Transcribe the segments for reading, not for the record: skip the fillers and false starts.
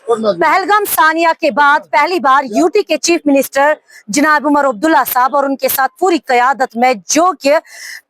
पहलगाम सानिया के बाद पहली बार यूटी के चीफ मिनिस्टर जनाब उमर अब्दुल्ला साहब और उनके साथ पूरी क़यादत में जो कि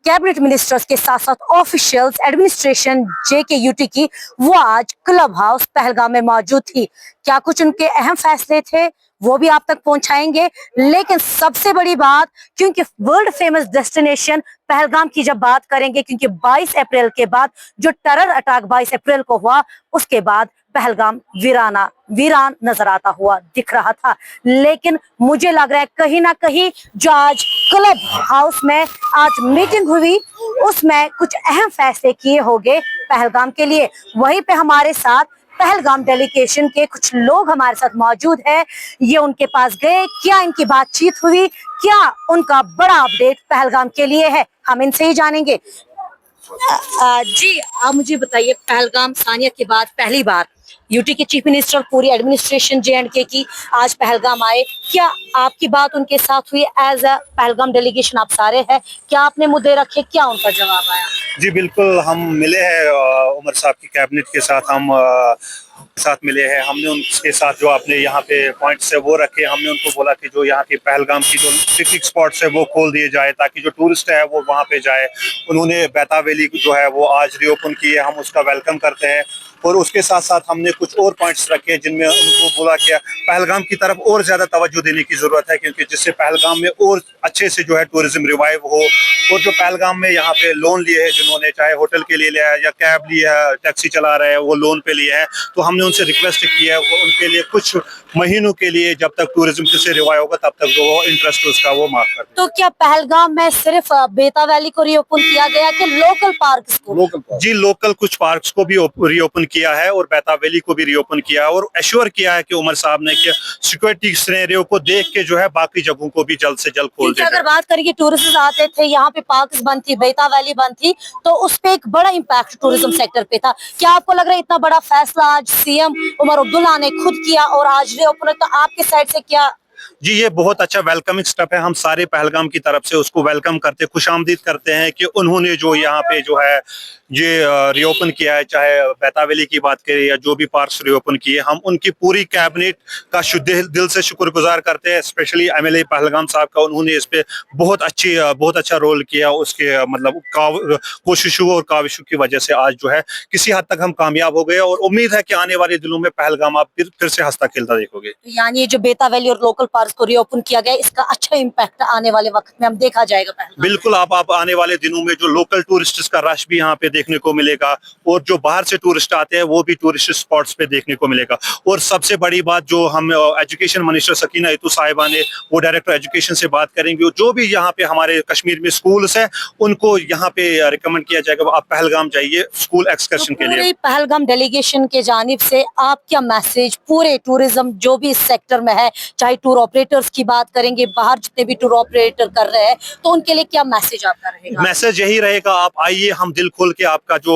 कैबिनेट मिनिस्टर्स के साथ साथ ऑफिशियल्स एडमिनिस्ट्रेशन जेके यूटी की, वो आज क्लब हाउस पहलगाम में मौजूद थी। क्या कुछ उनके अहम फैसले थे वो भी आप तक पहुंचाएंगे, लेकिन सबसे बड़ी बात, क्योंकि वर्ल्ड फेमस डेस्टिनेशन पहलगाम की जब बात करेंगे, क्योंकि 22 अप्रैल के बाद जो टेरर अटैक 22 अप्रैल को हुआ, उसके बाद पहलगाम वीरान नजर आता हुआ दिख रहा था। लेकिन मुझे लग रहा है कहीं ना कहीं जो आज क्लब हाउस में आज मीटिंग हुई, उसमें कुछ अहम फैसले किए होंगे पहलगाम के लिए। वहीं पे हमारे साथ पहलगाम डेलीगेशन के कुछ लोग हमारे साथ मौजूद है। ये उनके पास गए, क्या इनकी बातचीत हुई, क्या उनका बड़ा अपडेट पहलगाम के लिए है, हम इनसे ही जानेंगे। जी आप मुझे बताइए, पहलगाम सानिया के बाद पहली बार यूटी के चीफ मिनिस्टर पूरी एडमिनिस्ट्रेशन जे&के की आज पहलगाम आए, क्या आपकी बात उनके साथ हुई? एज अ पहलगाम डेलीगेशन आप सारे हैं, क्या आपने मुद्दे रखे, क्या उनका जवाब आया? जी बिल्कुल, हम मिले हैं उमर साहब की कैबिनेट के साथ, हम साथ मिले हैं। हमने उनके साथ जो आपने यहाँ पे पॉइंट्स है वो रखे। हमने उनको बोला कि जो यहाँ की पहलगाम की जो पिकनिक स्पॉट्स है वो खोल दिए जाए ताकि जो टूरिस्ट है वो वहाँ पे जाए। उन्होंने बेता वैली जो है वो आज रीओपन की है, हम उसका वेलकम करते हैं। और उसके साथ साथ हमने कुछ और पॉइंट्स रखे जिनमें उनको बोला कि पहलगाम की तरफ और ज़्यादा तवज्जो देने की ज़रूरत है, क्योंकि जिससे पहलगाम में और अच्छे से जो है टूरिज्म रिवाइव हो। और जो पहलगाम में यहाँ पे लोन लिए हैं जिन्होंने, चाहे होटल के लिए लिया है या कैब लिया है, टैक्सी चला रहे हैं, वो लोन पे लिए हैं, तो हमने उनसे रिक्वेस्ट की है वो उनके लिए कुछ महीनों के लिए, जब तक टूरिज्म फिर से रिवाइव होगा तब तक वो इंटरेस्ट उसका वो माफ कर। तो क्या पहलगाम में सिर्फ बेता वैली को रीओपन किया गया कि लोकल पार्क्स को? जी लोकल कुछ पार्क्स को भी रीओपन किया है और बेता वैली को भी रीओपन किया है, और एश्योर किया है कि उमर साहब ने कि सिक्योरिटी सिनेरियो को देख के जो है बाकी जगहों को भी जल्द से जल्द खोल दिया। अगर बात करें कि टूरिस्ट आते थे, यहाँ पे पार्क्स बंद थी, बेता वैली बंद थी, तो उस पे एक बड़ा इम्पैक्ट टूरिज्म सेक्टर पे था। क्या आपको लग रहा है इतना बड़ा फैसला आज सीएम उमर अब्दुल्ला ने खुद किया और आज रीओपन, तो आपके साइड से क्या? जी ये बहुत अच्छा वेलकमिंग स्टेप है। हम सारे पहलगाम की तरफ से उसको वेलकम करते, खुशामदीद करते हैं कि उन्होंने जो यहाँ पे जो है ये रीओपन किया है, चाहे बेता वैली की बात करें या जो भी पार्क्स रीओपन किए, हम उनकी पूरी कैबिनेट का शुद्ध दिल से शुक्रगुजार करते हैं। स्पेशली एमएलए पहलगाम साहब का, उन्होंने इस पे बहुत अच्छा रोल किया। उसके मतलब कोशिशों और काविशों की वजह से आज जो है किसी हद तक हम कामयाब हो गए, और उम्मीद है कि आने वाले दिनों में पहलगाम आप फिर से हंसता खेलता देखोगे। यानी जो बेता वैली और लोकल पार्क को रीओपन किया गया, इसका अच्छा इम्पैक्ट आने वाले वक्त में हम देखा जाएगा। बिल्कुल, आप आने वाले दिनों में जो लोकल टूरिस्ट का रश भी यहाँ पे देखने को मिलेगा, और जो बाहर से टूरिस्ट आते हैं वो भी टूरिस्ट स्पॉट्स पे देखने को मिलेगा। और सबसे बड़ी बात जो हम एजुकेशन मिनिस्टर सकीना इतू साहिबा ने, वो डायरेक्टर एजुकेशन से बात करेंगे, जो भी यहाँ पे हमारे कश्मीर में स्कूल्स हैं उनको यहाँ पे रिकमेंड किया जाएगा आप पहलगाम जाइए स्कूल एक्सकर्शन के लिए। पहलगाम डेलीगेशन के जानिब से आप क्या मैसेज पूरे टूरिज्म जो भी इस सेक्टर में है, चाहे टूर ऑपरेटर्स की बात करेंगे, बाहर जितने भी टूर ऑपरेटर कर रहे हैं, तो उनके लिए क्या मैसेज आपका रहेगा? मैसेज यही रहेगा, आप आइए, हम दिल खोल के आपका जो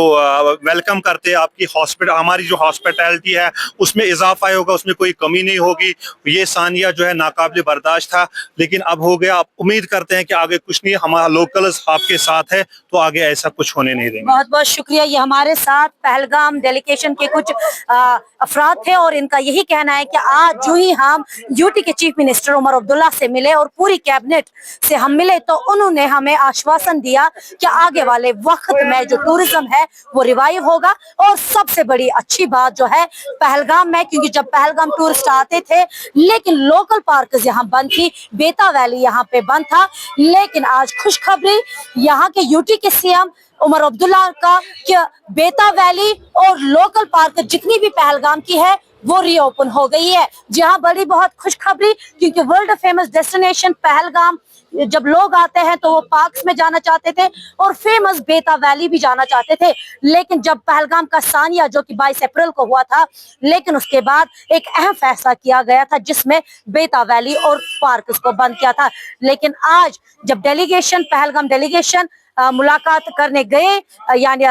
वेलकम करते हैं। आपकी हमारी जो हॉस्पिटैलिटी है उसमें इजाफा होगा, उसमें कोई कमी नहीं होगी। ये सानिया जो है नाकाबिल बर्दाश्त था, लेकिन अब हो गया। आप उम्मीद करते हैं कि आगे कुछ नहीं, हमारा लोकल्स आपके साथ है, तो आगे ऐसा कुछ होने नहीं देंगे। बहुत बहुत शुक्रिया। ये हमारे साथ पहलगाम डेलीगेशन के कुछ अफराद थे, और इनका यही कहना है कि आज जो ही हम यूटी के चीफ मिनिस्टर उमर अब्दुल्ला से मिले और पूरी कैबिनेट से हम मिले, तो उन्होंने हमें आश्वासन दिया कि आगे वाले वक्त में जो टूरिज्म है वो रिवाइव होगा। और सबसे बड़ी अच्छी बात जो है पहलगाम में, क्योंकि जब पहलगाम टूरिस्ट आते थे लेकिन लोकल पार्क यहाँ बंद थी, बेता वैली यहाँ पे बंद था, लेकिन आज खुशखबरी यहाँ के यूटी के सीएम उमर अब्दुल्ला का कि बेता वैली और लोकल पार्क जितनी भी पहलगाम की है वो रीओपन हो गई है। जहां बड़ी बहुत खुशखबरी, क्योंकि वर्ल्ड फेमस डेस्टिनेशन पहलगाम जब लोग आते हैं तो वो पार्क्स में जाना चाहते थे और फेमस बेता वैली भी जाना चाहते थे, लेकिन जब पहलगाम का सानिया जो कि 22 अप्रैल को हुआ था, लेकिन उसके बाद एक अहम फैसला किया गया था जिसमें बेता वैली और पार्क्स को बंद किया था। लेकिन आज जब डेलीगेशन पहलगाम डेलीगेशन मुलाकात करने गए यानी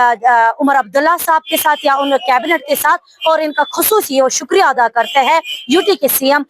उमर अब्दुल्ला साहब के साथ या उन कैबिनेट के साथ, और इनका खुसूसी और शुक्रिया अदा करते हैं यूटी के सीएम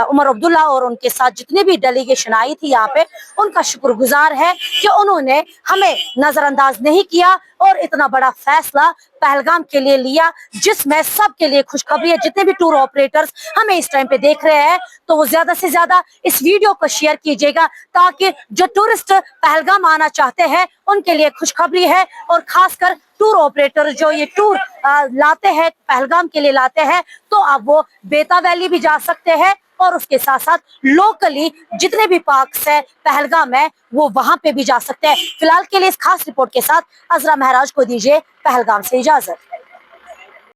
उमर अब्दुल्ला और उनके साथ जितने भी डेलीगेशन आई थी यहाँ पे, उनका शुक्रगुजार है कि उन्होंने हमें नजरअंदाज नहीं किया और इतना बड़ा फैसला पहलगाम के लिए लिया, जिसमें सबके लिए खुशखबरी है। जितने भी टूर ऑपरेटर्स हमें इस टाइम पे देख रहे हैं तो वो ज्यादा से ज्यादा इस वीडियो को शेयर कीजिएगा, ताकि जो टूरिस्ट पहलगाम आना चाहते हैं उनके लिए खुशखबरी है। और खासकर टूर ऑपरेटर जो ये टूर लाते हैं पहलगाम के लिए लाते हैं, तो अब वो बेता वैली भी जा सकते हैं और उसके साथ साथ लोकली जितने भी पार्क्स है पहलगाम है वो वहां पे भी जा सकते हैं। फिलहाल के लिए इस खास रिपोर्ट के साथ अजरा महराज को दीजिए पहलगाम से इजाजत।